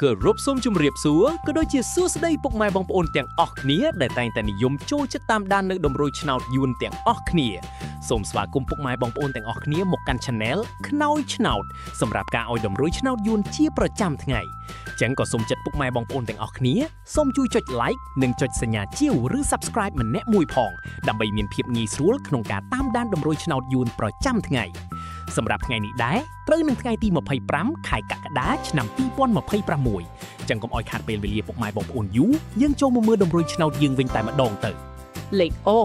គឺរົບសូមជម្រាបសួរក៏ដូចជាសួស្តីពុកម៉ែបងប្អូនទាំងអស់គ្នាដែលតែងតែនិយមចូលចិត្តតាមដាននៅតម្រួយឆ្នោតយួនទាំងអស់គ្នាសូមស្វាគមន៍ពុកម៉ែបងប្អូនទាំងអស់គ្នាមកកាន់ Channel ខ្នើយឆ្នោតសម្រាប់ការឲ្យតម្រួយឆ្នោតយួនជាប្រចាំថ្ងៃចឹងក៏សូមចិត្តពុកម៉ែបងប្អូនទាំងអស់គ្នាសូមជួយចុច Like និងចុចសញ្ញាជាវឬ Subscribe ម្នាក់មួយផងដើម្បីមានភាពងាយស្រួលក្នុងការតាមដានតម្រួយឆ្នោតយួនប្រចាំថ្ងៃសម្រាប់ថ្ងៃនេះដែរត្រូវនឹងថ្ងៃទី25ខែកក្កដាឆ្នាំ2026ចឹងកុំឲ្យខាតពេលវេលាពុកម៉ែបងប្អូនយូរយើងចូលមកមើលតម្រួយឆ្នោតយើងវិញតែម្ដងទៅលេខអូ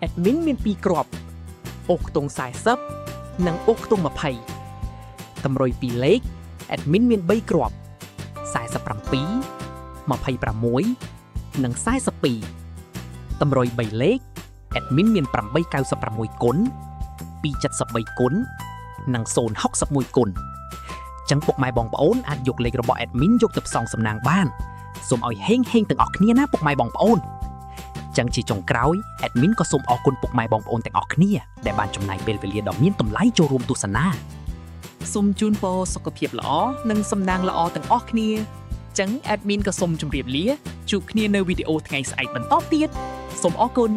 admin មាន2គ្រាប់អូខ្ទង់40និងអូខ្ទង់20តម្រុយ2លេខ admin មាន3គ្រាប់47 26និង42តម្រុយ3លេខ admin មាន896គុណ273គុណនិង061គុណចឹងពុកម៉ែបងប្អូនអាចយកលេខរបស់ admin យកទៅផ្សងសំណាងបានសូមឲ្យហេងទាំងអស់គ្នាណាពុកម៉ែបងប្អូនចឹងជាចុងក្រោយ admin ក៏សូមអរគុណពុកម៉ែបងប្អូនទាំងអស់គ្នាដែលបានចំណាយពេលវេលាដ៏មានតម្លៃចូលរួមទស្សនាសូមជូនពរសុខភាពល្អនិងសំណាងល្អទាំងអស់គ្នាចឹង admin ក៏សូមជម្រាបលាជួបគ្នានៅវីដេអូថ្ងៃស្អែកបន្តទៀតសូមអរគុណ